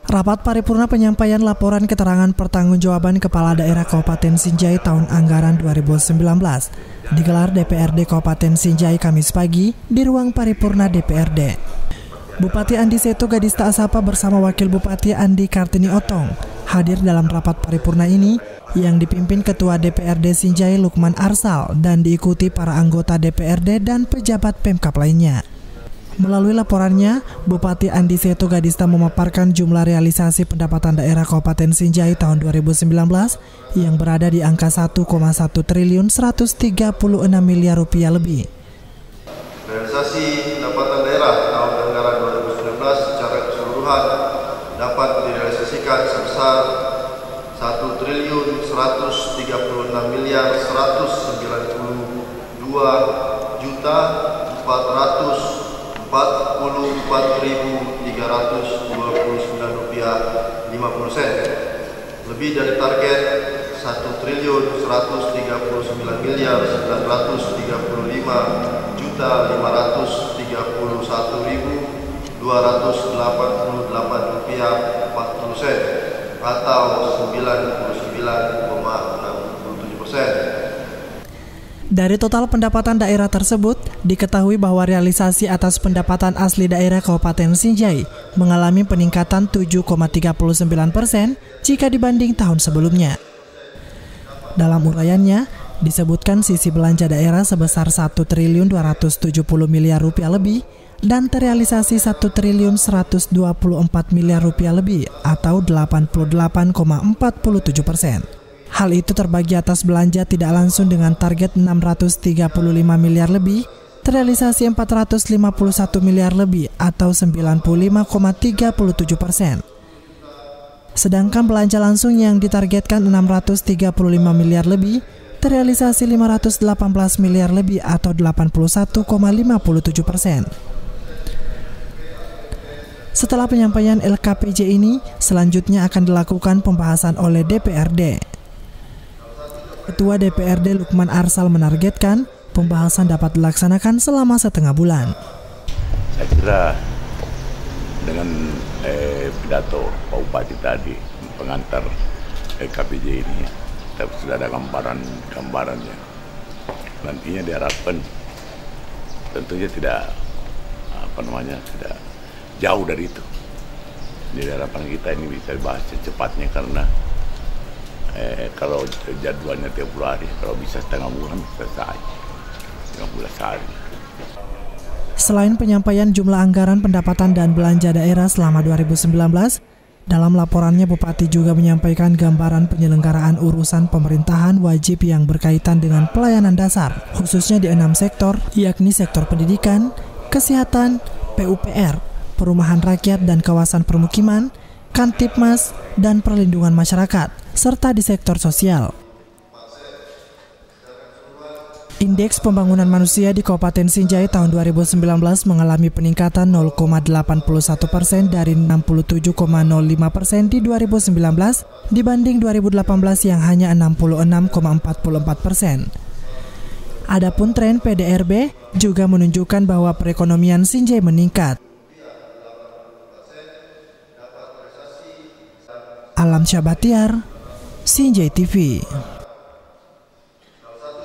Rapat paripurna penyampaian laporan keterangan pertanggungjawaban Kepala Daerah Kabupaten Sinjai tahun anggaran 2019 digelar DPRD Kabupaten Sinjai Kamis pagi di ruang paripurna DPRD. Bupati Andi Seto Gadista Asapa bersama Wakil Bupati Andi Kartini Otong hadir dalam rapat paripurna ini yang dipimpin Ketua DPRD Sinjai Lukman Arsal dan diikuti para anggota DPRD dan pejabat Pemkab lainnya. Melalui laporannya, Bupati Andi Seto Gadista memaparkan jumlah realisasi pendapatan daerah Kabupaten Sinjai tahun 2019 yang berada di angka 1,1 triliun 136 miliar rupiah lebih. Realisasi pendapatan daerah tahun anggaran 2019 secara keseluruhan dapat direalisasikan sebesar 1 triliun 136 miliar 192 juta 44.329 rupiah 50 sen, lebih dari target 1 triliun 139 miliar 935 juta 531.288 rupiah 40 sen atau 99,67%. Dari total pendapatan daerah tersebut, diketahui bahwa realisasi atas pendapatan asli daerah Kabupaten Sinjai mengalami peningkatan 7,39% jika dibanding tahun sebelumnya. Dalam uraiannya, disebutkan sisi belanja daerah sebesar 1 triliun 270 miliar rupiah lebih dan terrealisasi 1 triliun 124 miliar rupiah lebih atau 88,47%. Hal itu terbagi atas belanja tidak langsung dengan target 635 miliar lebih, terrealisasi 451 miliar lebih atau 95,37%. Sedangkan belanja langsung yang ditargetkan 635 miliar lebih, terrealisasi 518 miliar lebih atau 81,57%. Setelah penyampaian LKPJ ini, selanjutnya akan dilakukan pembahasan oleh DPRD. Ketua DPRD Lukman Arsal menargetkan pembahasan dapat dilaksanakan selama setengah bulan. Saya kira dengan pidato Pak Bupati tadi pengantar KPJ ini, sudah ada gambarannya. Nantinya diharapkan tentunya tidak tidak jauh dari itu. Jadi harapan kita ini bisa dibahas secepatnya karena kalau jadwalnya 30 hari, kalau bisa setengah bulan selesai, 15 hari. Selain penyampaian jumlah anggaran pendapatan dan belanja daerah selama 2019, dalam laporannya Bupati juga menyampaikan gambaran penyelenggaraan urusan pemerintahan wajib yang berkaitan dengan pelayanan dasar, khususnya di 6 sektor, yakni sektor pendidikan, kesehatan, PUPR, perumahan rakyat dan kawasan permukiman, Kantipmas, dan perlindungan masyarakat, serta di sektor sosial. Indeks pembangunan manusia di Kabupaten Sinjai tahun 2019 mengalami peningkatan 0,81% dari 67,05% di 2019 dibanding 2018 yang hanya 66,44%. Adapun tren PDRB juga menunjukkan bahwa perekonomian Sinjai meningkat. Alam Syah Batiar, Sinjai TV.